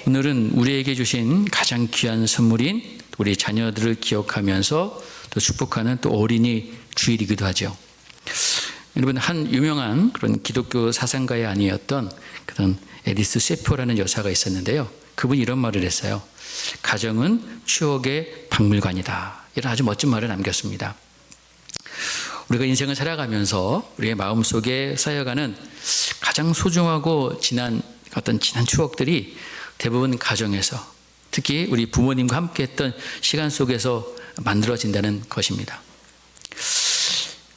오늘은 우리에게 주신 가장 귀한 선물인 우리 자녀들을 기억하면서 또 축복하는 또 어린이 주일이기도 하죠. 여러분, 한 유명한 그런 기독교 사상가의 아니었던 그런 에디스 셰퍼라는 여사가 있었는데요. 그분이 이런 말을 했어요. 가정은 추억의 박물관이다. 이런 아주 멋진 말을 남겼습니다. 우리가 인생을 살아가면서 우리의 마음속에 쌓여가는 가장 소중하고 진한 추억들이 대부분 가정에서, 특히 우리 부모님과 함께 했던 시간 속에서 만들어진다는 것입니다.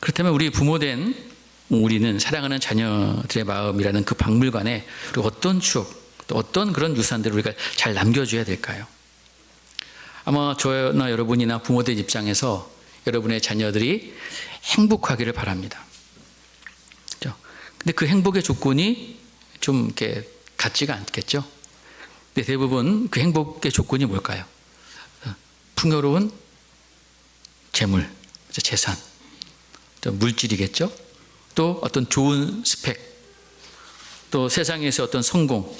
그렇다면 우리 부모된 우리는 사랑하는 자녀들의 마음이라는 그 박물관에 어떤 추억, 또 어떤 그런 유산들을 우리가 잘 남겨줘야 될까요? 아마 저나 여러분이나 부모들 입장에서 여러분의 자녀들이 행복하기를 바랍니다. 근데 그 행복의 조건이 좀 이렇게 같지가 않겠죠? 근데 대부분 그 행복의 조건이 뭘까요? 풍요로운 재물, 재산, 또 물질이겠죠? 또 어떤 좋은 스펙, 또 세상에서 어떤 성공,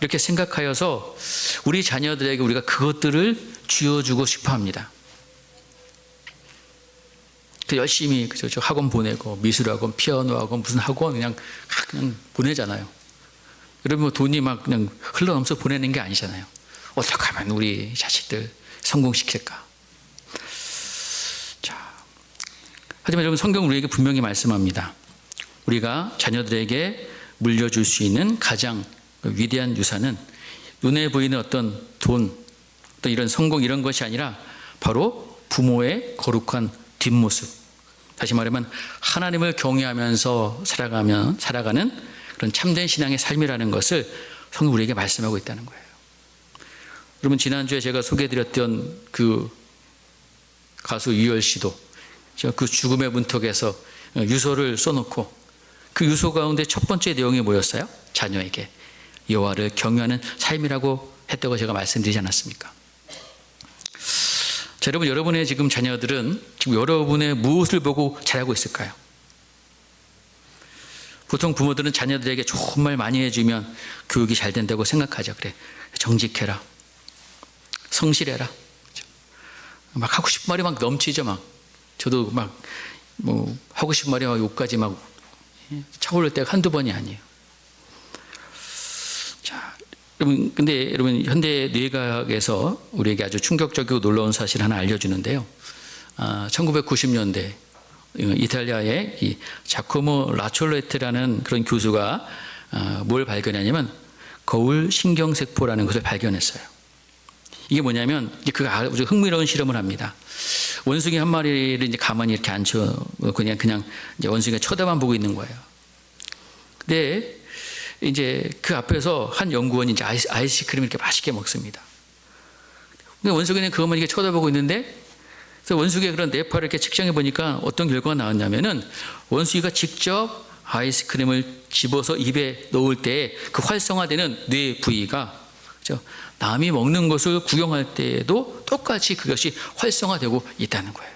이렇게 생각하여서 우리 자녀들에게 우리가 그것들을 쥐어주고 싶어 합니다. 열심히 학원 보내고, 미술학원, 피아노학원, 무슨 학원 그냥 보내잖아요. 여러분, 돈이 막 그냥 흘러넘쳐 보내는 게 아니잖아요. 어떻게 하면 우리 자식들 성공시킬까? 자, 하지만 여러분, 성경은 우리에게 분명히 말씀합니다. 우리가 자녀들에게 물려줄 수 있는 가장 위대한 유산은 눈에 보이는 어떤 돈, 또 이런 성공, 이런 것이 아니라 바로 부모의 거룩한 뒷모습, 다시 말하면 하나님을 경외하면서 살아가는 그런 참된 신앙의 삶이라는 것을 성경 우리에게 말씀하고 있다는 거예요. 여러분, 지난주에 제가 소개해드렸던 그 가수 유열 씨도 그 죽음의 문턱에서 유서를 써놓고 그 유서 가운데 첫 번째 내용이 뭐였어요? 자녀에게 여호와를 경외하는 삶이라고 했다고 제가 말씀드리지 않았습니까? 자, 여러분, 여러분의 지금 자녀들은 지금 여러분의 무엇을 보고 자라고 있을까요? 보통 부모들은 자녀들에게 좋은 말 많이 해주면 교육이 잘 된다고 생각하죠. 그래, 정직해라, 성실해라. 막 하고 싶은 말이 막 넘치죠. 막 저도 막 하고 싶은 말이 막 욕까지 막 차오를 때가 한두 번이 아니에요. 자, 여러분, 근데 여러분, 현대 뇌과학에서 우리에게 아주 충격적이고 놀라운 사실 하나 알려주는데요. 1990년대 이탈리아의 이 자코모 라촐레트라는 그런 교수가 뭘 발견했냐면 거울 신경세포라는 것을 발견했어요. 이게 뭐냐면 그 아주 흥미로운 실험을 합니다. 원숭이 한 마리를 이제 가만히 이렇게 앉혀 그냥 이제 원숭이가 쳐다만 보고 있는 거예요. 근데 이제 그 앞에서 한 연구원이 이제 아이스크림을 이렇게 맛있게 먹습니다. 근데 원숭이는 그것만 이렇게 쳐다보고 있는데, 그래서 원숭이의 그런 뇌파를 이렇게 측정해 보니까 어떤 결과가 나왔냐면은 원숭이가 직접 아이스크림을 집어서 입에 넣을 때 그 활성화되는 뇌 부위가, 그렇죠? 남이 먹는 것을 구경할 때에도 똑같이 그것이 활성화되고 있다는 거예요.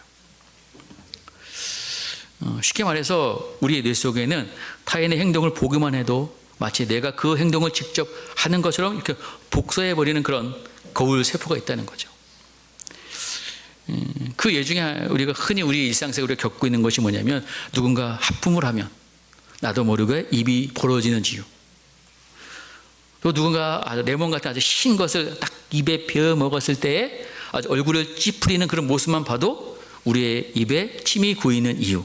쉽게 말해서 우리의 뇌 속에는 타인의 행동을 보기만 해도 마치 내가 그 행동을 직접 하는 것처럼 이렇게 복사해버리는 그런 거울 세포가 있다는 거죠. 그 예중에 우리가 흔히 우리 일상생활에 겪고 있는 것이 뭐냐면 누군가 하품을 하면 나도 모르게 입이 벌어지는 이유, 또 누군가 레몬 같은 아주 신 것을 딱 입에 베어 먹었을 때에 아주 얼굴을 찌푸리는 그런 모습만 봐도 우리의 입에 침이 고이는 이유,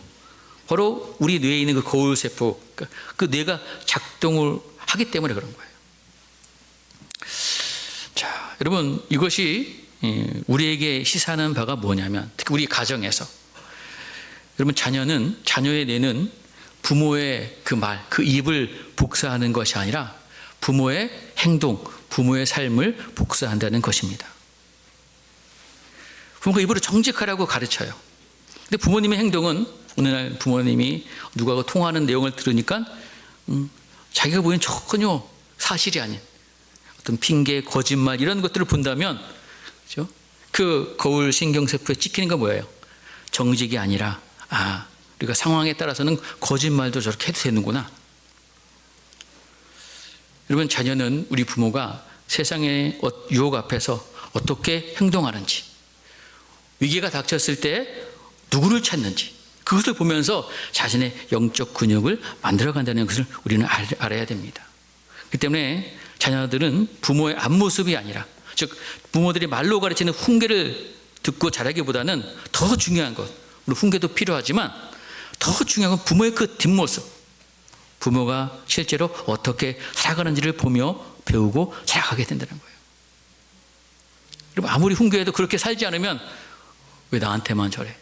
바로 우리 뇌에 있는 그 거울 세포, 그 뇌가 작동을 하기 때문에 그런 거예요. 자, 여러분, 이것이 우리에게 시사하는 바가 뭐냐면, 특히 우리 가정에서 여러분, 자녀의 뇌는 부모의 그 말, 그 입을 복사하는 것이 아니라 부모의 행동, 부모의 삶을 복사한다는 것입니다. 부모가 입으로 정직하라고 가르쳐요. 근데 부모님의 행동은, 오늘날 부모님이 누구하고 통화하는 내용을 들으니까 자기가 보기엔 전혀 사실이 아닌 어떤 핑계, 거짓말, 이런 것들을 본다면, 그렇죠? 그 거울 신경세포에 찍히는 건 뭐예요? 정직이 아니라, 우리가 상황에 따라서는 거짓말도 저렇게 해도 되는구나. 여러분, 자녀는 우리 부모가 세상의 유혹 앞에서 어떻게 행동하는지, 위기가 닥쳤을 때 누구를 찾는지, 그것을 보면서 자신의 영적 근육을 만들어간다는 것을 우리는 알아야 됩니다. 그렇기 때문에 자녀들은 부모의 앞모습이 아니라, 즉 부모들이 말로 가르치는 훈계를 듣고 자라기보다는 더 중요한 것, 물론 훈계도 필요하지만 더 중요한 건 부모의 그 뒷모습, 부모가 실제로 어떻게 살아가는지를 보며 배우고 자라가게 된다는 거예요. 여러분, 아무리 훈계해도 그렇게 살지 않으면 왜 나한테만 저래?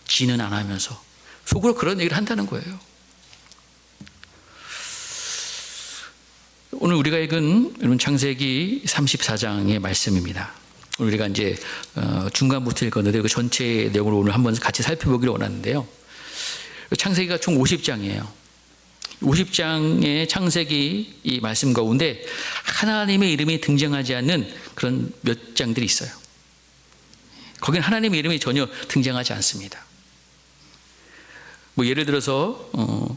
지는 안 하면서 속으로 그런 얘기를 한다는 거예요. 오늘 우리가 읽은 여러분 창세기 34장의 말씀입니다. 우리가 이제 중간부터 읽었는데 그 전체 내용을 오늘 한번 같이 살펴보기를 원하는데요. 창세기가 총 50장이에요. 50장의 창세기 이 말씀 가운데 하나님의 이름이 등장하지 않는 그런 몇 장들이 있어요. 거긴 하나님의 이름이 전혀 등장하지 않습니다. 뭐 예를 들어서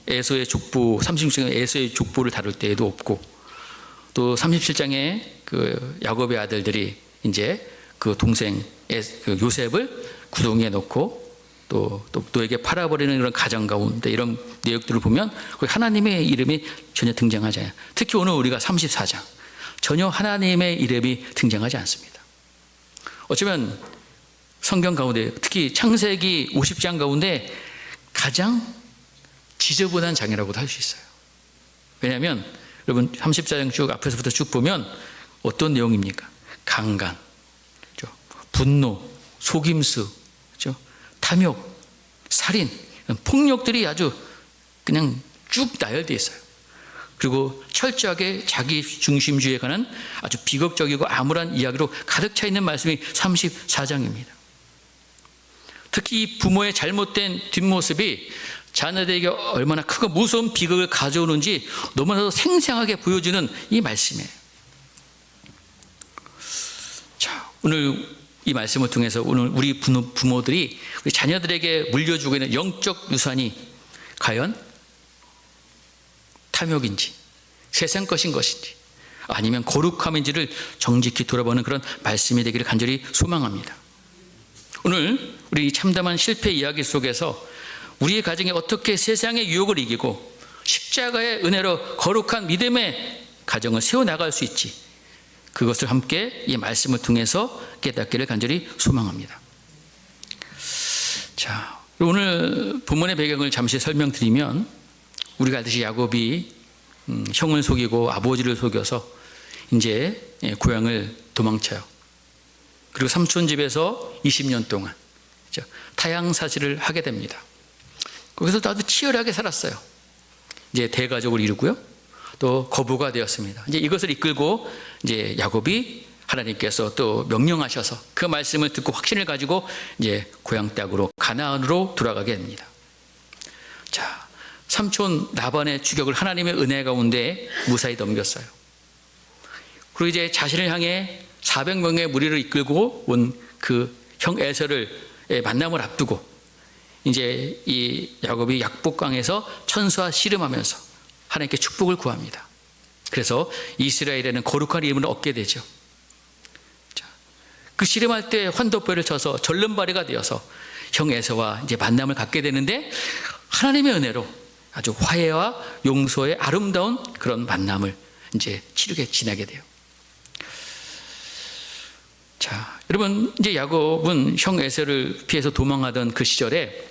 에서의 족보, 36장에 에서의 족보를 다룰 때에도 없고, 또 37장에 그 야곱의 아들들이 이제 그 동생 요셉을 구덩이에 넣고 또 너에게 팔아버리는 그런 가정 가운데 이런 내용들을 보면 하나님의 이름이 전혀 등장하지 않아요. 특히 오늘 우리가 34장 전혀 하나님의 이름이 등장하지 않습니다. 어쩌면 성경 가운데 특히 창세기 50장 가운데 가장 지저분한 장이라고도 할 수 있어요. 왜냐하면 여러분 34장 쭉 앞에서부터 쭉 보면 어떤 내용입니까? 강간, 그렇죠? 분노, 속임수, 그렇죠? 탐욕, 살인, 폭력들이 아주 그냥 쭉 나열되어 있어요. 그리고 철저하게 자기 중심주의에 관한 아주 비극적이고 암울한 이야기로 가득 차 있는 말씀이 34장입니다. 특히 이 부모의 잘못된 뒷모습이 자녀들에게 얼마나 크고 무서운 비극을 가져오는지 너무나도 생생하게 보여주는 이 말씀이에요. 자, 오늘 이 말씀을 통해서 오늘 우리 부모들이 우리 자녀들에게 물려주고 있는 영적 유산이 과연 탐욕인지 세상 것인 것인지 아니면 거룩함인지를 정직히 돌아보는 그런 말씀이 되기를 간절히 소망합니다. 오늘 우리 참담한 실패 이야기 속에서 우리의 가정에 어떻게 세상의 유혹을 이기고 십자가의 은혜로 거룩한 믿음의 가정을 세워나갈 수 있지, 그것을 함께 이 말씀을 통해서 깨닫기를 간절히 소망합니다. 자, 오늘 본문의 배경을 잠시 설명드리면 우리가 알듯이 야곱이 형을 속이고 아버지를 속여서 이제 고향을 도망쳐요. 그리고 삼촌 집에서 20년 동안 타향사지를 하게 됩니다. 거기서 아주 치열하게 살았어요. 이제 대가족을 이루고요. 또 거부가 되었습니다. 이제 이것을 이끌고 이제 야곱이 하나님께서 또 명령하셔서 그 말씀을 듣고 확신을 가지고 이제 고향 땅으로 가나안으로 돌아가게 됩니다. 자, 삼촌 라반의 추격을 하나님의 은혜 가운데 무사히 넘겼어요. 그리고 이제 자신을 향해 400명의 무리를 이끌고 온 그 형 에서를 만남을 앞두고 이제 이 야곱이 약복강에서 천수와 씨름하면서 하나님께 축복을 구합니다. 그래서 이스라엘에는 거룩한 이름을 얻게 되죠. 자, 그 씨름할 때 환도뼈를 쳐서 절름발이가 되어서 형 에서와 이제 만남을 갖게 되는데 하나님의 은혜로 아주 화해와 용서의 아름다운 그런 만남을 이제 치르게 지나게 돼요. 자, 여러분 이제 야곱은 형 에서를 피해서 도망하던 그 시절에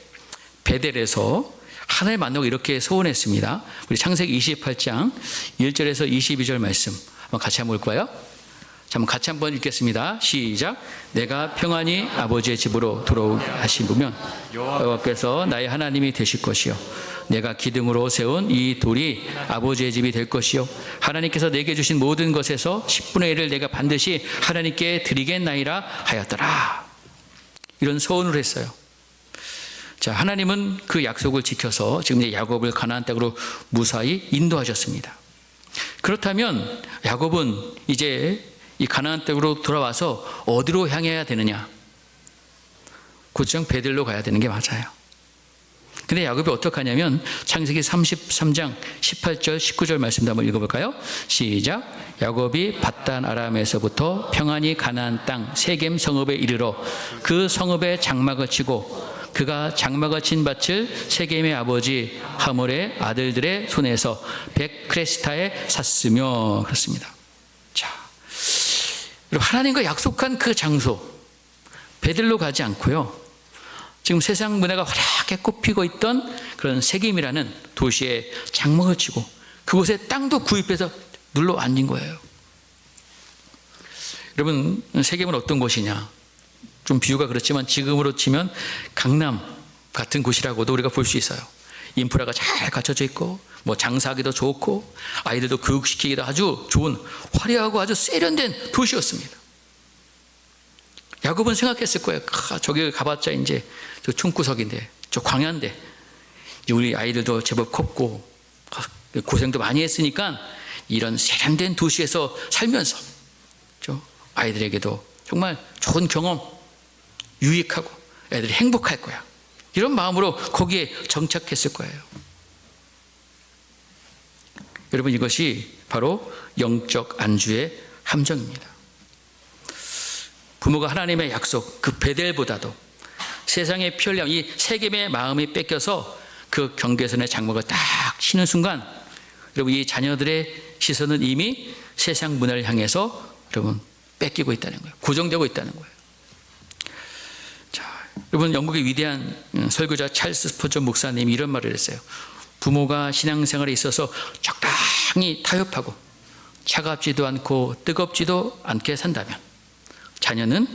베델에서 하나님 만나고 이렇게 소원했습니다. 우리 창세기 28장 1절에서 22절 말씀 한번 같이 한번 볼까요? 자, 한번 같이 한번 읽겠습니다. 시작. 내가 평안히 아버지의 집으로 돌아오게 하시면 여호와께서 나의 하나님이 되실 것이요 내가 기둥으로 세운 이 돌이 아버지의 집이 될 것이요 하나님께서 내게 주신 모든 것에서 10분의 1을 내가 반드시 하나님께 드리겠나이다 하였더라. 이런 소원을 했어요. 자, 하나님은 그 약속을 지켜서 지금 이제 야곱을 가나안 땅으로 무사히 인도하셨습니다. 그렇다면 야곱은 이제 이 가나안 땅으로 돌아와서 어디로 향해야 되느냐? 곧장 베델로 가야 되는 게 맞아요. 근데 야곱이 어떡하냐면 창세기 33장 18절 19절 말씀도 한번 읽어볼까요? 시작. 야곱이 밧단 아람에서부터 평안히 가나안 땅 세겜 성읍에 이르러 그 성읍에 장막을 치고 그가 장막을 친 밭을 세겜의 아버지 하몰의 아들들의 손에서 백크레스타에 샀으며 그렇습니다. 자, 하나님과 약속한 그 장소 베들로 가지 않고요. 지금 세상 문화가 화려하게 꽃피고 있던 그런 세겜이라는 도시에 장막을 치고 그곳에 땅도 구입해서 눌러 앉은 거예요. 여러분, 세겜은 어떤 곳이냐? 좀 비유가 그렇지만 지금으로 치면 강남 같은 곳이라고도 우리가 볼 수 있어요. 인프라가 잘 갖춰져 있고 뭐 장사하기도 좋고 아이들도 교육시키기도 아주 좋은 화려하고 아주 세련된 도시였습니다. 야곱은 생각했을 거예요. 저기 가봤자 이제 저 총구석인데, 저 광야인데, 우리 아이들도 제법 컸고 고생도 많이 했으니까 이런 세련된 도시에서 살면서 저 아이들에게도 정말 좋은 경험, 유익하고 애들이 행복할 거야. 이런 마음으로 거기에 정착했을 거예요. 여러분, 이것이 바로 영적 안주의 함정입니다. 부모가 하나님의 약속, 그 베델보다도 세상의 편리함, 이 세겜의 마음이 뺏겨서 그 경계선의 장막을 딱 치는 순간 여러분, 이 자녀들의 시선은 이미 세상 문화를 향해서 여러분 뺏기고 있다는 거예요. 고정되고 있다는 거예요. 자, 여러분, 영국의 위대한 설교자 찰스 스퍼전 목사님이 이런 말을 했어요. 부모가 신앙생활에 있어서 적당히 타협하고 차갑지도 않고 뜨겁지도 않게 산다면 자녀는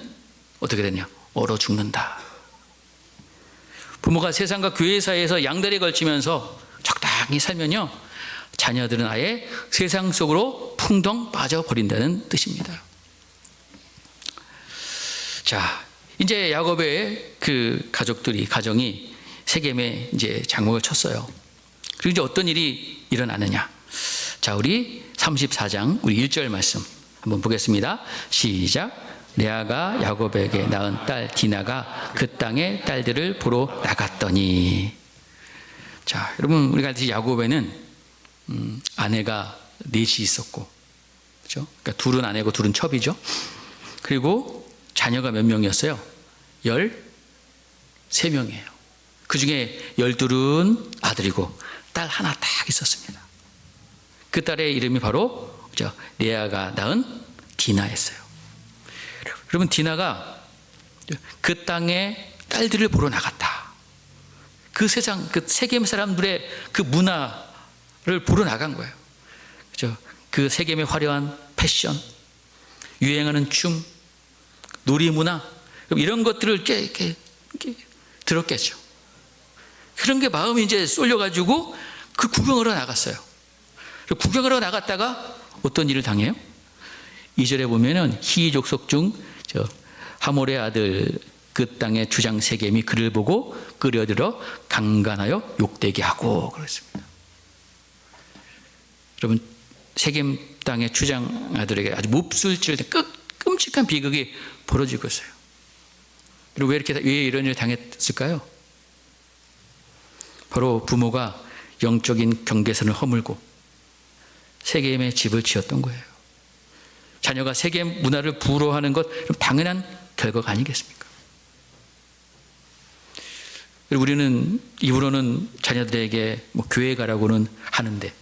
어떻게 되냐? 얼어 죽는다. 부모가 세상과 교회 사이에서 양다리에 걸치면서 적당히 살면요, 자녀들은 아예 세상 속으로 풍덩 빠져버린다는 뜻입니다. 자, 이제 야곱의 그 가정이 세겜에 이제 장막을 쳤어요. 그리고 이제 어떤 일이 일어나느냐? 자, 우리 34장 우리 1절 말씀 한번 보겠습니다. 시작. 레아가 야곱에게 낳은 딸 디나가 그 땅의 딸들을 보러 나갔더니. 자, 여러분, 우리가 알듯이 야곱에는 아내가 넷이 있었고, 그렇죠? 그러니까 둘은 아내고 둘은 첩이죠. 그리고 자녀가 몇 명이었어요? 13명이에요. 그 중에 12은 아들이고 딸 하나 딱 있었습니다. 그 딸의 이름이 바로 레아가 낳은 디나였어요. 여러분, 디나가 그 땅에 딸들을 보러 나갔다. 그 세상, 그 세겜 사람들의 그 문화를 보러 나간 거예요. 그죠? 그 세겜의 화려한 패션, 유행하는 춤, 놀이 문화, 이런 것들을 이렇게 들었겠죠. 그런 게 마음이 이제 쏠려가지고 그 구경하러 나갔어요. 구경하러 나갔다가 어떤 일을 당해요? 2절에 보면은 히위 족속 중 하몰의 아들 그 땅의 주장 세겜이 그를 보고 끌어들여 강간하여 욕되게 하고 그랬습니다. 여러분, 세겜 땅의 주장 아들에게 아주 몹쓸 끔찍한 비극이 벌어지고 있어요. 그리고 왜 이런 일을 당했을까요? 바로 부모가 영적인 경계선을 허물고 세겜의 집을 지었던 거예요. 자녀가 세겜 문화를 부러워하는 것, 당연한 결과가 아니겠습니까? 그리고 우리는 입으로는 자녀들에게 교회 가라고는 하는데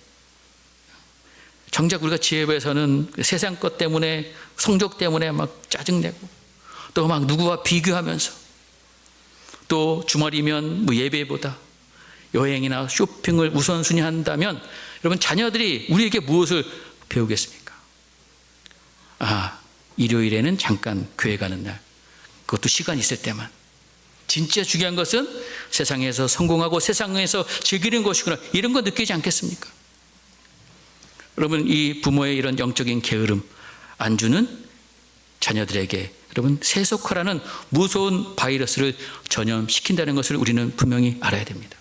정작 우리가 지혜부에서는 세상 것 때문에, 성적 때문에 막 짜증내고 또 막 누구와 비교하면서 또 주말이면 예배보다 여행이나 쇼핑을 우선순위 한다면 여러분, 자녀들이 우리에게 무엇을 배우겠습니까? 일요일에는 잠깐 교회 가는 날, 그것도 시간 있을 때만. 진짜 중요한 것은 세상에서 성공하고 세상에서 즐기는 것이구나, 이런 거 느끼지 않겠습니까? 여러분, 이 부모의 이런 영적인 게으름, 안주는 자녀들에게 여러분 세속화라는 무서운 바이러스를 전염시킨다는 것을 우리는 분명히 알아야 됩니다.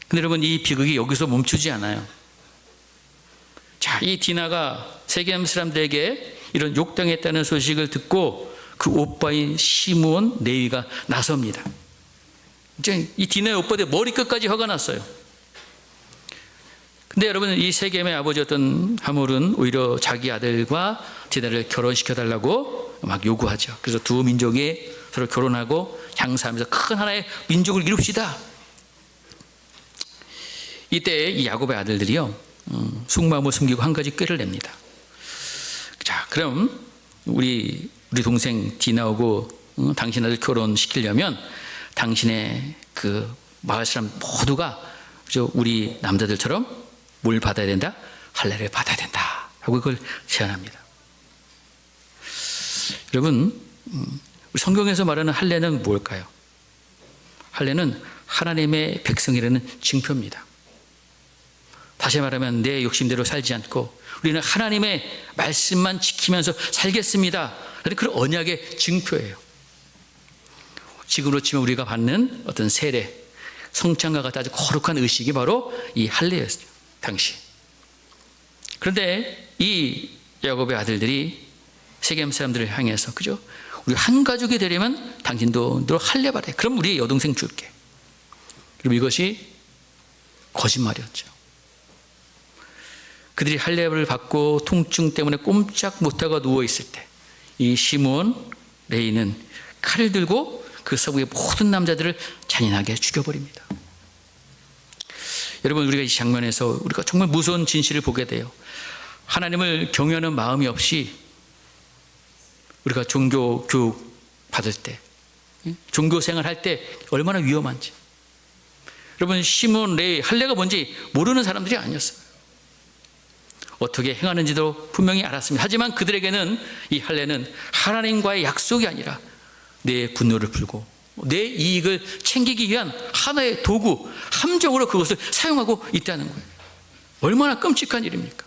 근데 여러분, 이 비극이 여기서 멈추지 않아요. 자, 이 디나가 세겜 사람들에게 이런 욕당했다는 소식을 듣고 그 오빠인 시므온 레위가 나섭니다. 이제 이 디나의 오빠들 머리끝까지 화가 났어요. 근데 여러분, 이 세겜의 아버지였던 하몰은 오히려 자기 아들과 디나를 결혼시켜달라고 막 요구하죠. 그래서 두 민족이 서로 결혼하고 장사하면서 큰 하나의 민족을 이룹시다. 이때 이 야곱의 아들들이요, 속마음을 숨기고 한 가지 꾀를 냅니다. 자, 그럼 우리 동생 디나하고 당신 아들 결혼시키려면 당신의 그 마을 사람 모두가 우리 남자들처럼 뭘 받아야 된다? 할례를 받아야 된다 하고 그걸 제안합니다. 여러분, 우리 성경에서 말하는 할례는 뭘까요? 할례는 하나님의 백성이라는 징표입니다. 다시 말하면 내 욕심대로 살지 않고 우리는 하나님의 말씀만 지키면서 살겠습니다. 그런 언약의 증표예요. 지금으로 치면 우리가 받는 어떤 세례, 성찬과 같은 아주 거룩한 의식이 바로 이 할례였어요, 당시. 그런데 이 야곱의 아들들이 세겜 사람들을 향해서, 그죠? 우리 한 가족이 되려면 당신도 너 할례 받아. 그럼 우리 여동생 줄게. 그럼 이것이 거짓말이었죠. 그들이 할례를 받고 통증 때문에 꼼짝 못하고 누워 있을 때, 이 시므온 레위는 칼을 들고 그 서부의 모든 남자들을 잔인하게 죽여버립니다. 여러분, 우리가 이 장면에서 우리가 정말 무서운 진실을 보게 돼요. 하나님을 경외하는 마음이 없이 우리가 종교 교육 받을 때, 종교 생활할 때 얼마나 위험한지. 여러분, 시므온 레위 할례가 뭔지 모르는 사람들이 아니었어요. 어떻게 행하는지도 분명히 알았습니다. 하지만 그들에게는 이 할례는 하나님과의 약속이 아니라 내 분노를 풀고 내 이익을 챙기기 위한 하나의 도구, 함정으로 그것을 사용하고 있다는 거예요. 얼마나 끔찍한 일입니까?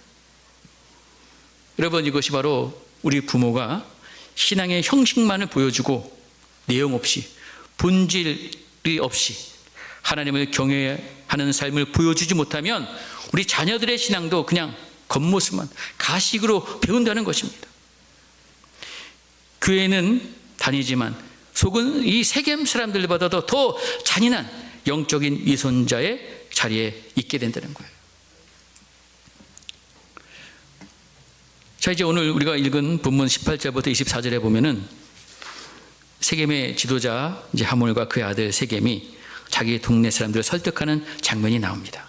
여러분, 이것이 바로 우리 부모가 신앙의 형식만을 보여주고 내용 없이, 본질이 없이 하나님을 경외하는 삶을 보여주지 못하면 우리 자녀들의 신앙도 그냥 겉모습만, 가식으로 배운다는 것입니다. 교회는 다니지만 속은 이 세겜 사람들보다도 더 잔인한 영적인 위선자의 자리에 있게 된다는 거예요. 자, 이제 오늘 우리가 읽은 본문 18절부터 24절에 보면은 세겜의 지도자 이제 하몰과 그의 아들 세겜이 자기 동네 사람들을 설득하는 장면이 나옵니다.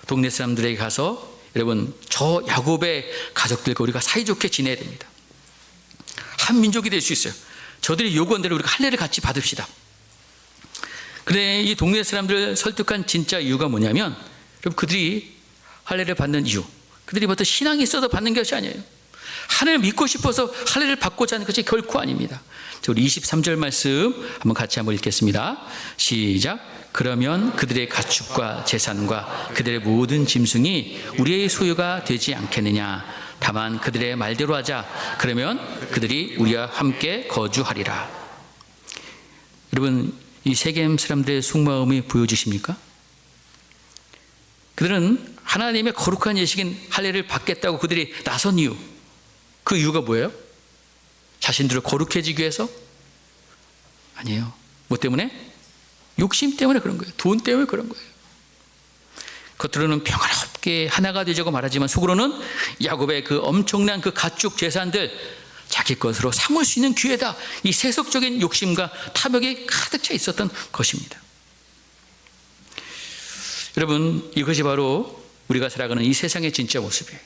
동네 사람들에게 가서 여러분, 저 야곱의 가족들과 우리가 사이좋게 지내야 됩니다. 한 민족이 될 수 있어요. 저들이 요구한 대로 우리가 할례를 같이 받읍시다. 그런데 이 동네 사람들을 설득한 진짜 이유가 뭐냐면, 여러분, 그들이 할례를 받는 이유, 그들이 어떤 신앙이 있어서 받는 것이 아니에요. 하나님을 믿고 싶어서 할례를 받고자 하는 것이 결코 아닙니다. 우리 23절 말씀 한번 같이 한번 읽겠습니다. 시작. 그러면 그들의 가축과 재산과 그들의 모든 짐승이 우리의 소유가 되지 않겠느냐. 다만 그들의 말대로 하자. 그러면 그들이 우리와 함께 거주하리라. 여러분, 이 세겜 사람들의 속마음이 보여지십니까? 그들은 하나님의 거룩한 예식인 할례를 받겠다고 그들이 나선 이유, 그 이유가 뭐예요? 자신들을 거룩해지기 위해서? 아니에요. 뭐 때문에? 욕심 때문에 그런 거예요. 돈 때문에 그런 거예요. 겉으로는 평화롭게 하나가 되자고 말하지만 속으로는 야곱의 그 엄청난 그 가축 재산들 자기 것으로 삼을 수 있는 기회다. 이 세속적인 욕심과 탐욕이 가득 차 있었던 것입니다. 여러분, 이것이 바로 우리가 살아가는 이 세상의 진짜 모습이에요.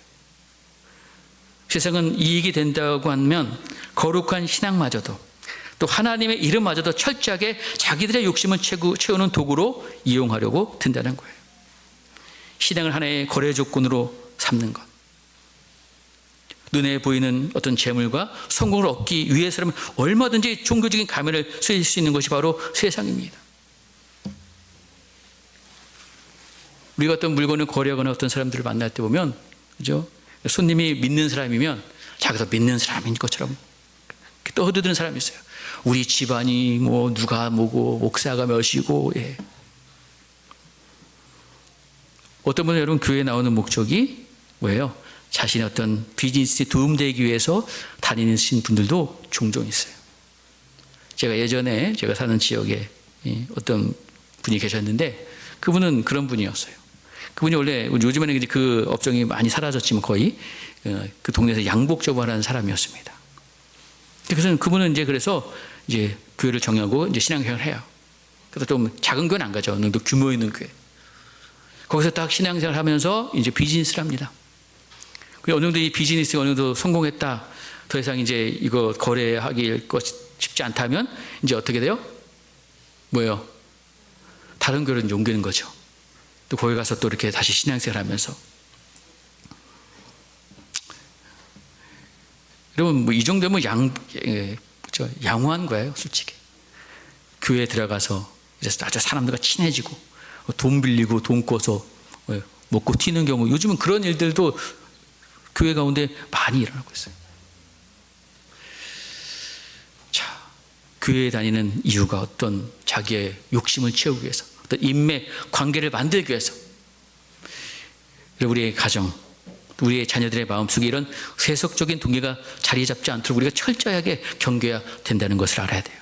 세상은 이익이 된다고 하면 거룩한 신앙마저도, 또 하나님의 이름마저도 철저하게 자기들의 욕심을 채우는 도구로 이용하려고 든다는 거예요. 신앙을 하나의 거래 조건으로 삼는 것, 눈에 보이는 어떤 재물과 성공을 얻기 위해서라면 얼마든지 종교적인 가면을 쓰일 수 있는 것이 바로 세상입니다. 우리가 어떤 물건을 거래하거나 어떤 사람들을 만날 때 보면, 그죠? 손님이 믿는 사람이면 자기도 믿는 사람인 것처럼 떠드는 사람이 있어요. 우리 집안이 뭐 누가 뭐고 목사가 몇이고. 예. 어떤 분은 여러분 교회에 나오는 목적이 뭐예요? 자신의 어떤 비즈니스에 도움되기 위해서 다니신 분들도 종종 있어요. 제가 예전에 제가 사는 지역에 어떤 분이 계셨는데 그분은 그런 분이었어요. 그분이 원래 요즘에는 이제 그 업종이 많이 사라졌지만 거의 그 동네에서 양복점을 사람이었습니다. 그래서 그분은 그래서 교회를 정하고 신앙생활을 해요. 그래서 좀 작은 교회는 안 가죠. 어느 정도 규모 있는 교회. 거기서 딱 신앙생활을 하면서 비즈니스를 합니다. 어느 정도 이 비즈니스가 어느 정도 성공했다. 더 이상 이거 거래하기 쉽지 않다면 어떻게 돼요? 뭐예요? 다른 교회를 옮기는 거죠. 또 거기 가서 또 이렇게 다시 신앙생활 하면서. 여러분, 이 정도면 양호한 거예요, 솔직히. 교회에 들어가서 아주 사람들과 친해지고, 돈 빌리고, 돈 꿔서 먹고 튀는 경우, 요즘은 그런 일들도 교회 가운데 많이 일어나고 있어요. 자, 교회에 다니는 이유가 어떤 자기의 욕심을 채우기 위해서, 어떤 인맥, 관계를 만들기 위해서, 우리의 가정, 우리의 자녀들의 마음속에 이런 세속적인 동기가 자리 잡지 않도록 우리가 철저하게 경계해야 된다는 것을 알아야 돼요.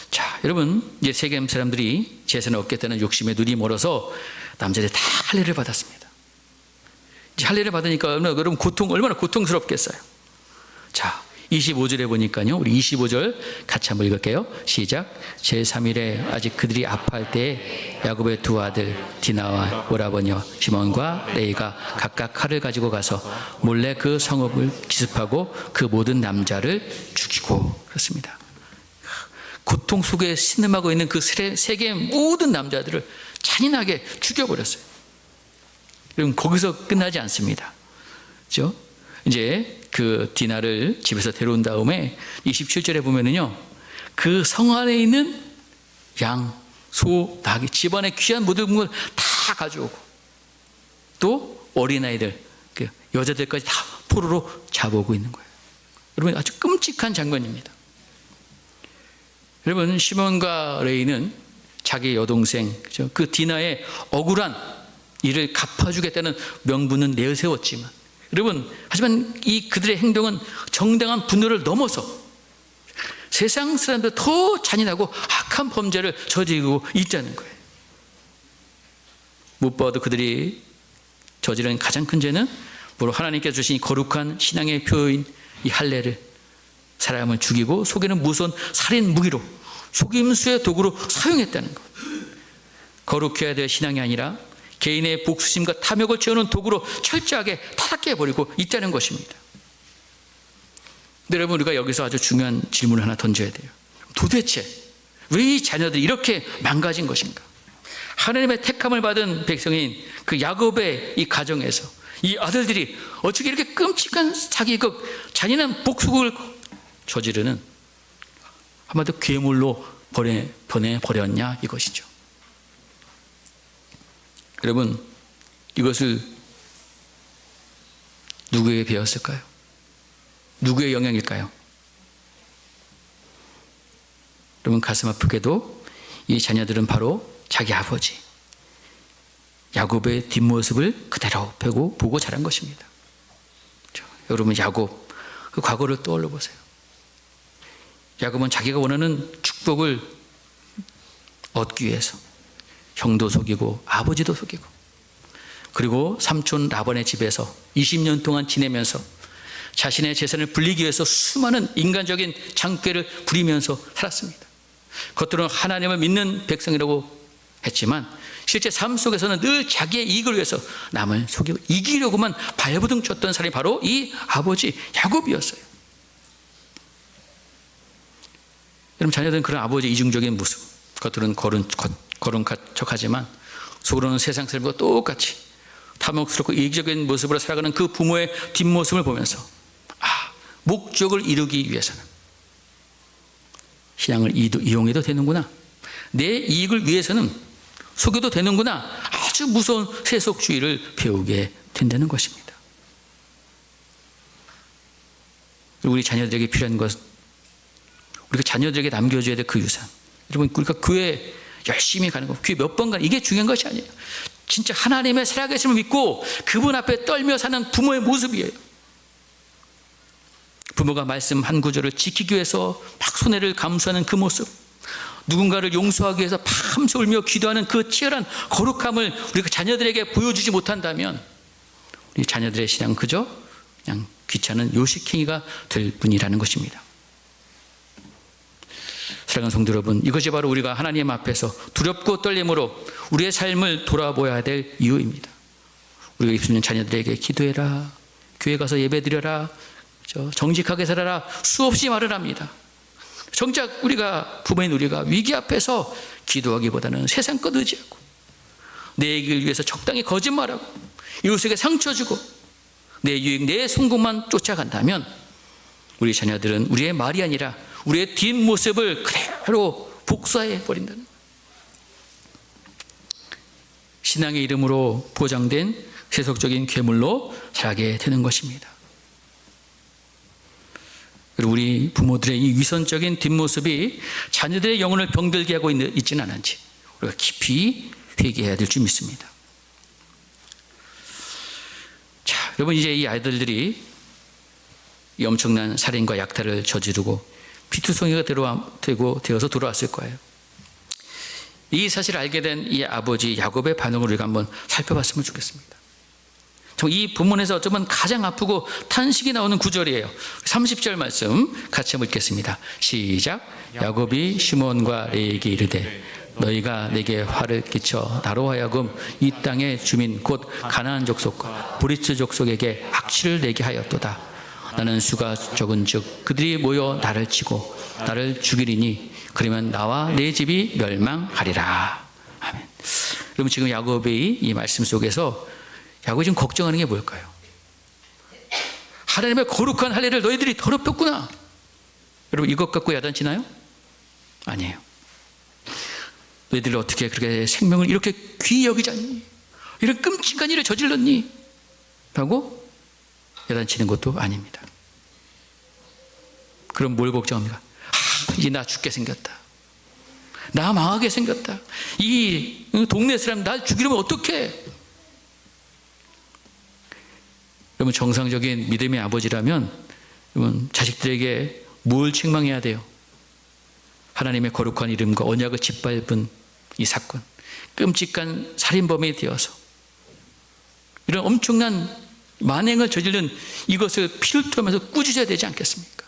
자, 여러분, 세겜 사람들이 재산을 얻겠다는 욕심에 눈이 멀어서 남자들이 다 할례를 받았습니다. 할례를 받으니까 여러분 얼마나 고통스럽겠어요. 자, 25절에 보니까요, 우리 25절 같이 한번 읽을게요. 시작. 제3일에 아직 그들이 아파할 때에 야곱의 두 아들 디나와 오라버니와 시몬과 레이가 각각 칼을 가지고 가서 몰래 그 성읍을 기습하고 그 모든 남자를 죽이고 그렇습니다. 고통 속에 신음하고 있는 그 세계의 모든 남자들을 잔인하게 죽여버렸어요. 그럼 거기서 끝나지 않습니다. 그렇죠? 그 디나를 집에서 데려온 다음에 27절에 보면은요, 그 성 안에 있는 양, 소, 나귀, 집안의 귀한 모든 걸 다 가져오고 또 어린아이들, 여자들까지 다 포로로 잡아오고 있는 거예요. 여러분, 아주 끔찍한 장면입니다. 여러분, 시몬과 레이는 자기 여동생, 그렇죠? 그 디나의 억울한 이를 갚아주겠다는 명분은 내세웠지만, 여러분, 하지만 그들의 행동은 정당한 분노를 넘어서 세상 사람들 더 잔인하고 악한 범죄를 저지르고 있다는 거예요. 무엇보다도 그들이 저지른 가장 큰 죄는 바로 하나님께서 주신 거룩한 신앙의 표인 이 할례를, 사람을 죽이고 속이는 무서운 살인 무기로, 속임수의 도구로 사용했다는 것. 거룩해야 될 신앙이 아니라 개인의 복수심과 탐욕을 채우는 도구로 철저하게 타락해 버리고 있다는 것입니다. 근데 여러분, 우리가 여기서 아주 중요한 질문을 하나 던져야 돼요. 도대체 왜 이 자녀들이 이렇게 망가진 것인가? 하나님의 택함을 받은 백성인 그 야곱의 이 가정에서 이 아들들이 어떻게 이렇게 끔찍한 사기극, 잔인한 복수극을 저지르는, 한마디로 괴물로 보내버렸냐 이것이죠. 여러분, 이것을 누구에게 배웠을까요? 누구의 영향일까요? 여러분, 가슴 아프게도 이 자녀들은 바로 자기 아버지 야곱의 뒷모습을 그대로 보고 자란 것입니다. 여러분, 야곱 그 과거를 떠올려 보세요. 야곱은 자기가 원하는 축복을 얻기 위해서 형도 속이고 아버지도 속이고, 그리고 삼촌 라반의 집에서 20년 동안 지내면서 자신의 재산을 불리기 위해서 수많은 인간적인 장꾀를 부리면서 살았습니다. 겉으로는 하나님을 믿는 백성이라고 했지만 실제 삶 속에서는 늘 자기의 이익을 위해서 남을 속이고 이기려고만 발버둥 쳤던 사람이 바로 이 아버지 야곱이었어요. 여러분, 자녀들은 그런 아버지의 이중적인 모습, 겉으로는 거룩한 척하지만 속으로는 세상 사람과 똑같이 탐욕스럽고 이기적인 모습으로 살아가는 그 부모의 뒷모습을 보면서 목적을 이루기 위해서는 신앙을 이용해도 되는구나, 내 이익을 위해서는 속여도 되는구나, 아주 무서운 세속주의를 배우게 된다는 것입니다. 우리 자녀들에게 필요한 것, 우리가 자녀들에게 남겨줘야 될 그 유산, 여러분, 우리가 교회 열심히 가는 거, 교회 몇 번 가는, 이게 중요한 것이 아니에요. 진짜 하나님의 살아계심을 믿고 그분 앞에 떨며 사는 부모의 모습이에요. 부모가 말씀 한 구절을 지키기 위해서 막 손해를 감수하는 그 모습, 누군가를 용서하기 위해서 밤새 울며 기도하는 그 치열한 거룩함을 우리가 자녀들에게 보여주지 못한다면 우리 자녀들의 신앙은 그저 그냥 귀찮은 요식행위가 될 뿐이라는 것입니다. 사랑하는 성도 여러분, 이것이 바로 우리가 하나님 앞에서 두렵고 떨림으로 우리의 삶을 돌아보아야 될 이유입니다. 우리가 입술은 자녀들에게 기도해라, 교회 가서 예배드려라, 정직하게 살아라 수없이 말을 합니다. 정작 우리가 부모인 우리가 위기 앞에서 기도하기보다는 세상 것 의지하고 내 얘기를 위해서 적당히 거짓말하고 이웃에게 상처 주고 내 유익, 내 성공만 쫓아간다면 우리 자녀들은 우리의 말이 아니라 우리의 뒷모습을 그대로 복사해 버린다는 거예요. 신앙의 이름으로 보장된 세속적인 괴물로 자라게 되는 것입니다. 그리고 우리 부모들의 이 위선적인 뒷모습이 자녀들의 영혼을 병들게 하고 있지는 않은지 우리가 깊이 회개해야 될 줄 믿습니다. 자, 여러분, 이제 이 아이들이 이 엄청난 살인과 약탈을 저지르고 피투성이가 되어서 돌아왔을 거예요. 이 사실을 알게 된 이 아버지 야곱의 반응을 우리가 한번 살펴봤으면 좋겠습니다. 이 본문에서 어쩌면 가장 아프고 탄식이 나오는 구절이에요. 30절 말씀 같이 한번 읽겠습니다. 시작. 야곱이 시몬과 레에게 이르되 너희가 내게 화를 끼쳐 나로 하여금 이 땅의 주민 곧 가나안 족속과 브리스 족속에게 악취를 내게 하였도다. 나는 수가 적은즉 그들이 모여 나를 치고 나를 죽이리니 그러면 나와 내 집이 멸망하리라. 아멘. 여러분, 지금 야곱의 이 말씀 속에서 야곱이 지금 걱정하는 게 뭘까요? 하나님의 거룩한 할례를 너희들이 더럽혔구나. 여러분, 이것 갖고 야단치나요? 아니에요. 너희들이 어떻게 그렇게 생명을 이렇게 귀히 여기지 않니? 이런 끔찍한 일을 저질렀니? 라고 야단치는 것도 아닙니다. 그럼 뭘 걱정합니까? 이제 나 죽게 생겼다. 나 망하게 생겼다. 이 동네 사람 날 죽이려면 어떡해? 여러분, 정상적인 믿음의 아버지라면 여러분, 자식들에게 뭘 책망해야 돼요? 하나님의 거룩한 이름과 언약을 짓밟은 이 사건, 끔찍한 살인범이 되어서 이런 엄청난 만행을 저지른 이것을 피를 토하면서 꾸짖어야 되지 않겠습니까?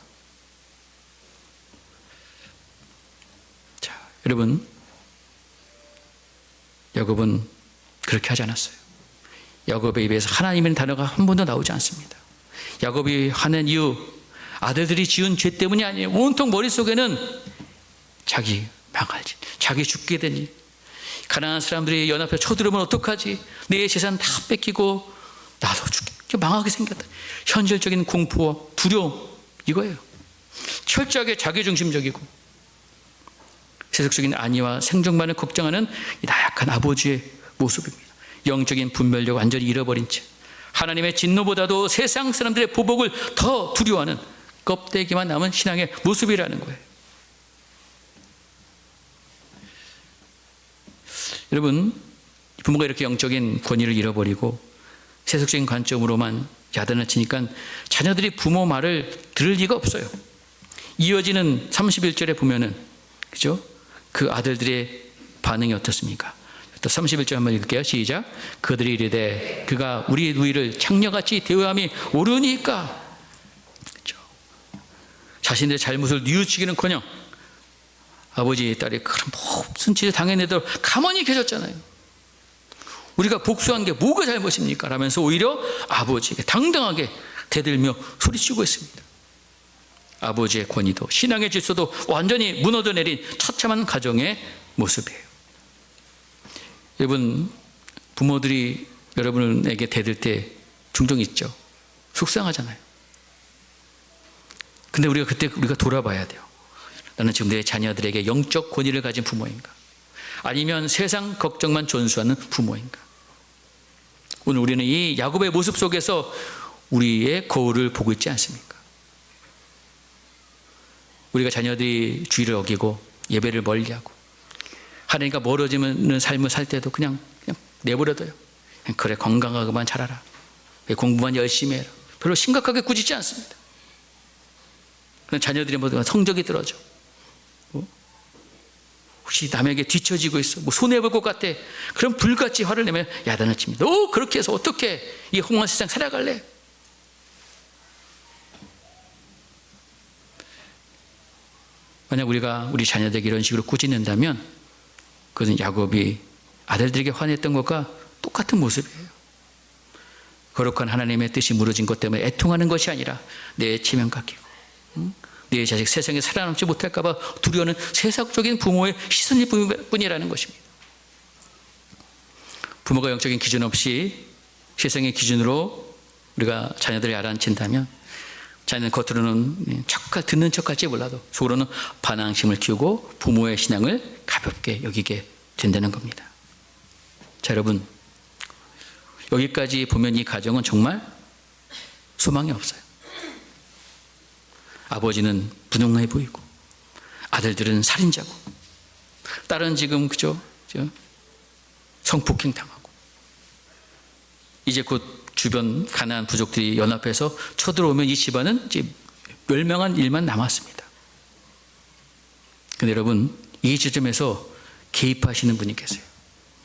자, 여러분, 야곱은 그렇게 하지 않았어요. 야곱의 입에서 하나님이라는 단어가 한 번도 나오지 않습니다. 야곱이 화낸 이유, 아들들이 지은 죄 때문이 아니에요. 온통 머릿속에는 자기 망할지, 자기 죽게 되니, 가난한 사람들이 연합해 쳐들으면 어떡하지? 내 재산 다 뺏기고 나도 죽게 망하게 생겼다. 현실적인 공포와 두려움, 이거예요. 철저하게 자기중심적이고 세속적인 안위와 생존만을 걱정하는 이 나약한 아버지의 모습입니다. 영적인 분별력 완전히 잃어버린 채 하나님의 진노보다도 세상 사람들의 보복을 더 두려워하는 껍데기만 남은 신앙의 모습이라는 거예요. 여러분, 부모가 이렇게 영적인 권위를 잃어버리고 세속적인 관점으로만 야단을 치니까 자녀들이 부모 말을 들을 리가 없어요. 이어지는 31절에 보면은, 그죠? 그 아들들의 반응이 어떻습니까? 또 31절 한번 읽을게요. 시작. 그들이 이르되 그가 우리 누이를 창녀같이 대우함이 옳으니까. 그렇죠? 자신들의 잘못을 뉘우치기는커녕 아버지 딸이 그런 무슨 짓을 당해내도록 가만히 계셨잖아요. 우리가 복수한 게 뭐가 잘못입니까? 라면서 오히려 아버지에게 당당하게 대들며 소리치고 있습니다. 아버지의 권위도 신앙의 질서도 완전히 무너져 내린 처참한 가정의 모습이에요. 여러분, 부모들이 여러분에게 대들 때 종종 있죠. 속상하잖아요. 근데 우리가 돌아봐야 돼요. 나는 지금 내 자녀들에게 영적 권위를 가진 부모인가? 아니면 세상 걱정만 전수하는 부모인가? 오늘 우리는 이 야곱의 모습 속에서 우리의 거울을 보고 있지 않습니까? 우리가 자녀들이 주의를 어기고 예배를 멀리하고 하나님과 멀어지는 삶을 살 때도 그냥 내버려둬요. 그냥 그래, 건강하게만 자라라. 공부만 열심히 해라. 별로 심각하게 꾸짖지 않습니다. 그냥 자녀들이 모두 성적이 떨어져. 혹시 남에게 뒤처지고 있어, 뭐 손해볼 것 같아, 그럼 불같이 화를 내면 야단을 칩니다. 너 그렇게 해서 어떻게 이 험한 세상 살아갈래? 만약 우리가 우리 자녀들에게 이런 식으로 꾸짖는다면 그것은 야곱이 아들들에게 화냈던 것과 똑같은 모습이에요. 거룩한 하나님의 뜻이 무너진 것 때문에 애통하는 것이 아니라 내 체면 갖기고, 내 자식 세상에 살아남지 못할까 봐 두려워하는 세상적인 부모의 시선일 뿐이라는 것입니다. 부모가 영적인 기준 없이 세상의 기준으로 우리가 자녀들을 야단친다면 자녀는 겉으로는 듣는 척할지 몰라도 속으로는 반항심을 키우고 부모의 신앙을 가볍게 여기게 된다는 겁니다. 자, 여러분, 여기까지 보면 이 가정은 정말 소망이 없어요. 아버지는 무능해 보이고 아들들은 살인자고 딸은 지금 그저 성폭행 당하고 이제 곧 주변 가난한 부족들이 연합해서 쳐들어오면 이 집안은 이제 멸망한 일만 남았습니다. 그런데 여러분, 이 지점에서 개입하시는 분이 계세요.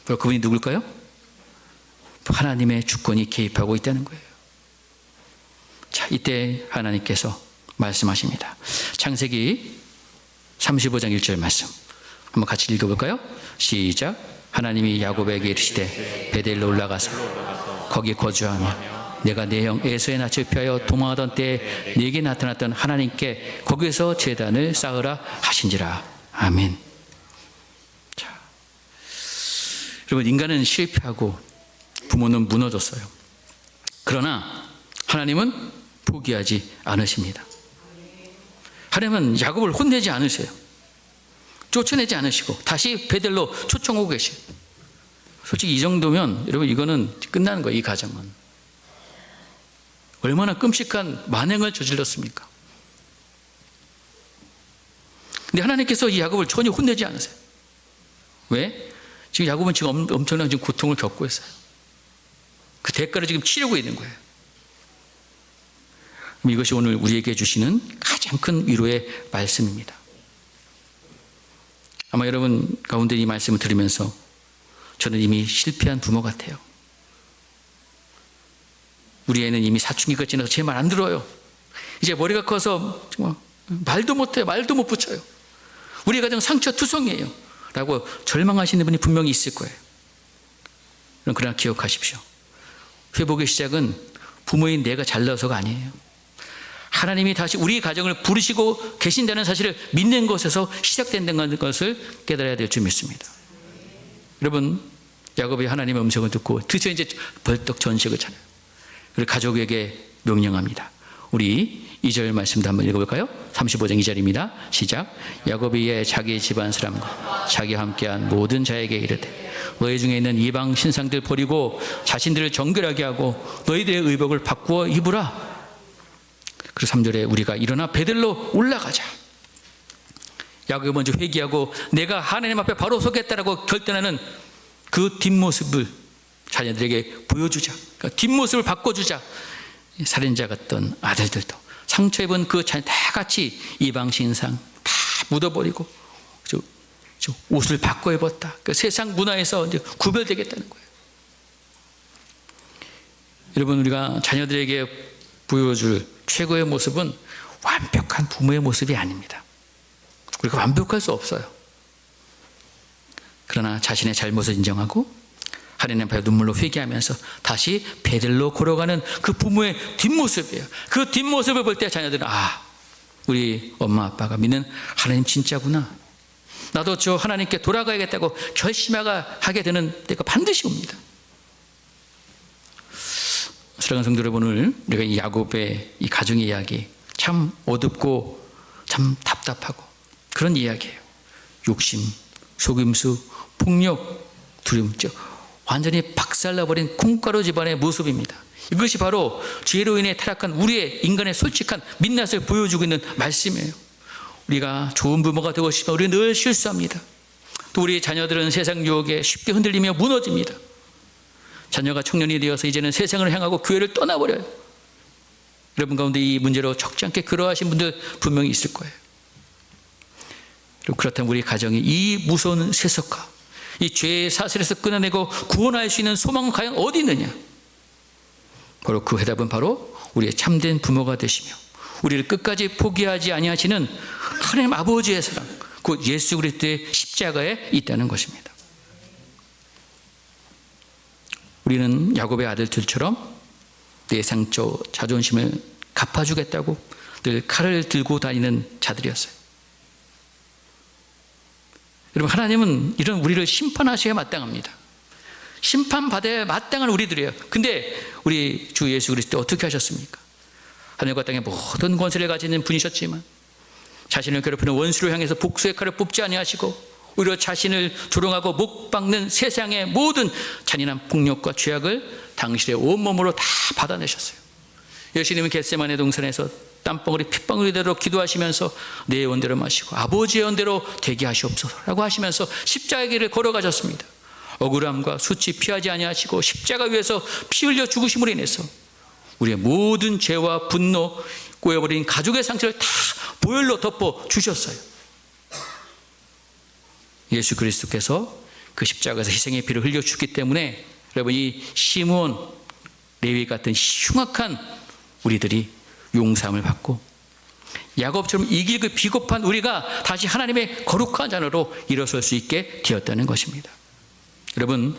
바로 그분이 누굴까요? 하나님의 주권이 개입하고 있다는 거예요. 자, 이때 하나님께서 말씀하십니다. 창세기 35장 1절 말씀 한번 같이 읽어볼까요? 시작. 하나님이 야곱에게 이르시되 베델로 올라가서 거기 거주하며 내가 내 형 에서의 낯을 피하여 도망하던 때에 네게 나타났던 하나님께 거기서 제단을 쌓으라 하신지라. 아멘. 자, 여러분, 인간은 실패하고 부모는 무너졌어요. 그러나 하나님은 포기하지 않으십니다. 하나님은 야곱을 혼내지 않으세요. 쫓아내지 않으시고 다시 베델로 초청하고 계세요. 솔직히 이 정도면 여러분, 이거는 끝나는 거예요. 이 가정은 얼마나 끔찍한 만행을 저질렀습니까? 근데 하나님께서 이 야곱을 전혀 혼내지 않으세요. 왜? 지금 야곱은 지금 엄청난 지금 고통을 겪고 있어요. 그 대가를 지금 치르고 있는 거예요. 이것이 오늘 우리에게 주시는 가장 큰 위로의 말씀입니다. 아마 여러분 가운데 이 말씀을 들으면서 저는 이미 실패한 부모 같아요. 우리 애는 이미 사춘기가 지나서 제 말 안 들어요. 이제 머리가 커서 정말 말도 못해요. 말도 못 붙여요. 우리 가정 상처투성이에요 라고 절망하시는 분이 분명히 있을 거예요. 그러나 기억하십시오. 회복의 시작은 부모인 내가 잘나서가 아니에요. 하나님이 다시 우리 가정을 부르시고 계신다는 사실을 믿는 것에서 시작된다는 것을 깨달아야 될 줄 믿습니다. 여러분, 야곱이 하나님의 음성을 듣고 드디어 이제 벌떡 전식을 차려요. 그리고 가족에게 명령합니다. 우리 2절 말씀도 한번 읽어볼까요? 35장 2절입니다. 시작. 야곱이 이에 자기 집안 사람과 자기와 함께한 모든 자에게 이르되 너희 중에 있는 이방 신상들 버리고 자신들을 정결하게 하고 너희들의 의복을 바꾸어 입으라. 그리고 3절에 우리가 일어나 베델로 올라가자. 야곱이 먼저 회개하고 내가 하나님 앞에 바로 서겠다라고 결단하는 그 뒷모습을 자녀들에게 보여주자. 그러니까 뒷모습을 바꿔주자. 살인자 같던 아들들도 상처 입은 그 자녀 다 같이 이방 신상 다 묻어버리고 옷을 바꿔 입었다. 그 세상 문화에서 이제 구별되겠다는 거예요. 여러분, 우리가 자녀들에게 보여줄 최고의 모습은 완벽한 부모의 모습이 아닙니다. 우리가 완벽할 수 없어요. 그러나 자신의 잘못을 인정하고 하나님 앞에 눈물로 회개하면서 다시 베델로 걸어가는 그 부모의 뒷모습이에요. 그 뒷모습을 볼 때 자녀들은 우리 엄마 아빠가 믿는 하나님 진짜구나. 나도 저 하나님께 돌아가야겠다고 결심하게 되는 때가 반드시 옵니다. 사랑하는 성도 여러분, 오늘 우리가 이 야곱의 이 가정의 이야기 참 어둡고 참 답답하고 그런 이야기예요. 욕심, 속임수, 폭력, 두려움, 완전히 박살나버린 콩가루 집안의 모습입니다. 이것이 바로 죄로 인해 타락한 우리의 인간의 솔직한 민낯을 보여주고 있는 말씀이에요. 우리가 좋은 부모가 되고 싶으면 우리는 늘 실수합니다. 또 우리 자녀들은 세상 유혹에 쉽게 흔들리며 무너집니다. 자녀가 청년이 되어서 이제는 세상을 향하고 교회를 떠나버려요. 여러분 가운데 이 문제로 적지 않게 괴로워하신 분들 분명히 있을 거예요. 그렇다면 우리 가정이 이 무서운 세속화, 이 죄의 사슬에서 끊어내고 구원할 수 있는 소망은 과연 어디 있느냐? 바로 그 해답은 바로 우리의 참된 부모가 되시며 우리를 끝까지 포기하지 아니하시는 하나님 아버지의 사랑, 곧 예수 그리스도의 십자가에 있다는 것입니다. 우리는 야곱의 아들들처럼 내 상처, 자존심을 갚아주겠다고 늘 칼을 들고 다니는 자들이었어요. 여러분, 하나님은 이런 우리를 심판하셔야 마땅합니다. 심판받아야 마땅한 우리들이에요. 근데 우리 주 예수 그리스도 어떻게 하셨습니까? 하늘과 땅의 모든 권세를 가지는 분이셨지만 자신을 괴롭히는 원수를 향해서 복수의 칼을 뽑지 아니하시고 오히려 자신을 조롱하고 목 박는 세상의 모든 잔인한 폭력과 죄악을 당신의 온몸으로 다 받아내셨어요. 예수님은 겟세마네 동산에서 땀방울이 핏방울이 되도록 기도하시면서 내 원대로 마시고 아버지의 원대로 되게 하시옵소서라고 하시면서 십자가의 길을 걸어가셨습니다. 억울함과 수치 피하지 아니하시고 십자가 위에서 피 흘려 죽으심으로 인해서 우리의 모든 죄와 분노, 꼬여버린 가족의 상처를 다 보혈로 덮어 주셨어요. 예수 그리스도께서 그 십자가에서 희생의 피를 흘려 주기 때문에 여러분, 이 시므온, 레위 같은 흉악한 우리들이 용서함을 받고 야곱처럼 이길 그 비겁한 우리가 다시 하나님의 거룩한 자녀로 일어설 수 있게 되었다는 것입니다. 여러분,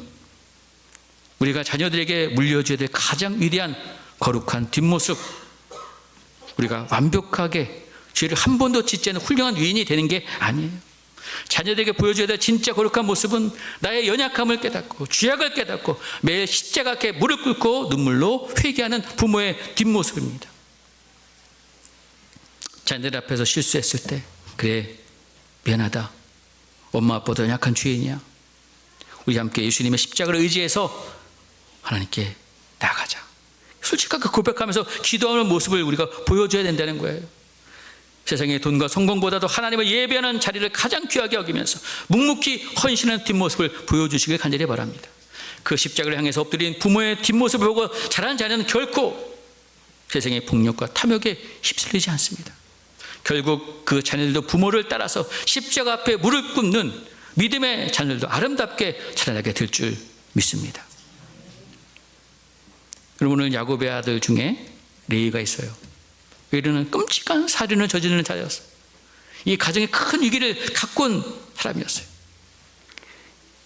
우리가 자녀들에게 물려줘야 될 가장 위대한 거룩한 뒷모습, 우리가 완벽하게 죄를 한 번도 짓지 않는 훌륭한 위인이 되는 게 아니에요. 자녀들에게 보여줘야 될 진짜 거룩한 모습은 나의 연약함을 깨닫고 죄악을 깨닫고 매일 십자가 앞에 무릎 꿇고 눈물로 회개하는 부모의 뒷모습입니다. 자녀들 앞에서 실수했을 때, 그래, 미안하다, 엄마 아빠도 연약한 죄인이야, 우리 함께 예수님의 십자가를 의지해서 하나님께 나아가자, 솔직하게 고백하면서 기도하는 모습을 우리가 보여줘야 된다는 거예요. 세상의 돈과 성공보다도 하나님을 예배하는 자리를 가장 귀하게 여기면서 묵묵히 헌신하는 뒷모습을 보여주시길 간절히 바랍니다. 그 십자가를 향해서 엎드린 부모의 뒷모습을 보고 자란 자녀는 결코 세상의 폭력과 탐욕에 휩쓸리지 않습니다. 결국 그 자녀들도 부모를 따라서 십자가 앞에 무릎 꿇는 믿음의 자녀들도 아름답게 자라나게 될 줄 믿습니다. 여러분, 오늘 야곱의 아들 중에 레위가 있어요. 레위는 끔찍한 살인을 저지르는 자였어요. 이 가정에 큰 위기를 갖고 온 사람이었어요.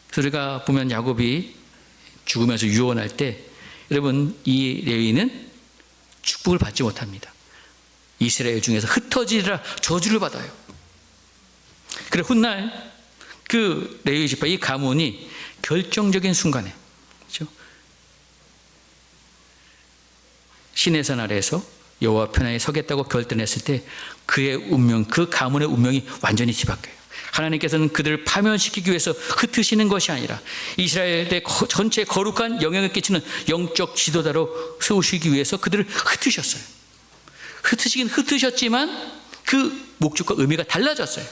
그래서 우리가 보면 야곱이 죽으면서 유언할 때, 여러분, 이 레위는 축복을 받지 못합니다. 이스라엘 중에서 흩어지리라 저주를 받아요. 그래, 훗날 그 레위 지파, 이 가문이 결정적인 순간에, 그렇죠? 시내산 아래에서 여호와 편에 서겠다고 결단했을 때 그의 운명, 그 가문의 운명이 완전히 뒤바뀌어요. 하나님께서는 그들을 파멸시키기 위해서 흩으시는 것이 아니라 이스라엘의 전체 거룩한 영향을 끼치는 영적 지도자로 세우시기 위해서 그들을 흩으셨어요. 흩으시긴 흩으셨지만 그 목적과 의미가 달라졌어요.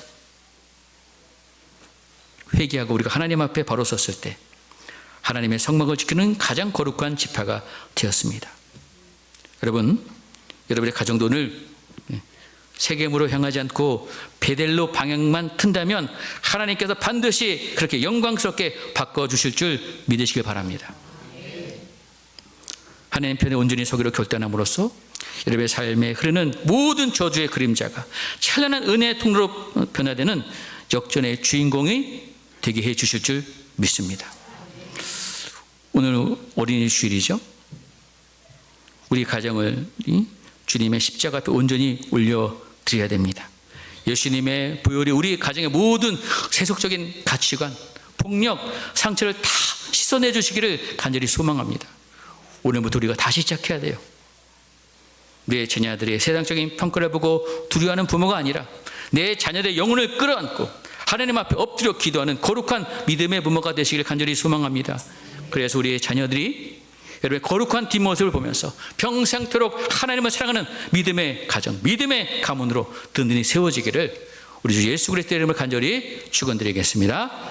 회개하고 우리가 하나님 앞에 바로 섰을 때 하나님의 성막을 지키는 가장 거룩한 지파가 되었습니다. 여러분, 여러분의 가정도 오늘 세겜으로 향하지 않고 베델로 방향만 튼다면 하나님께서 반드시 그렇게 영광스럽게 바꿔주실 줄 믿으시길 바랍니다. 하나님 편에 온전히 서기로 결단함으로써 여러분의 삶에 흐르는 모든 저주의 그림자가 찬란한 은혜의 통로로 변화되는 역전의 주인공이 되게 해 주실 줄 믿습니다. 오늘 어린이 주일이죠. 우리 가정을 주님의 십자가 앞에 온전히 올려드려야 됩니다. 예수님의 보혈이 우리 가정의 모든 세속적인 가치관, 폭력, 상처를 다 씻어내 주시기를 간절히 소망합니다. 오늘부터 우리가 다시 시작해야 돼요. 내 자녀들의 세상적인 평가를 보고 두려워하는 부모가 아니라 내 자녀들의 영혼을 끌어안고 하나님 앞에 엎드려 기도하는 거룩한 믿음의 부모가 되시기를 간절히 소망합니다. 그래서 우리의 자녀들이 여러분의 거룩한 뒷모습을 보면서 평생토록 하나님을 사랑하는 믿음의 가정, 믿음의 가문으로 든든히 세워지기를 우리 주 예수 그리스도의 이름을 간절히 축원드리겠습니다.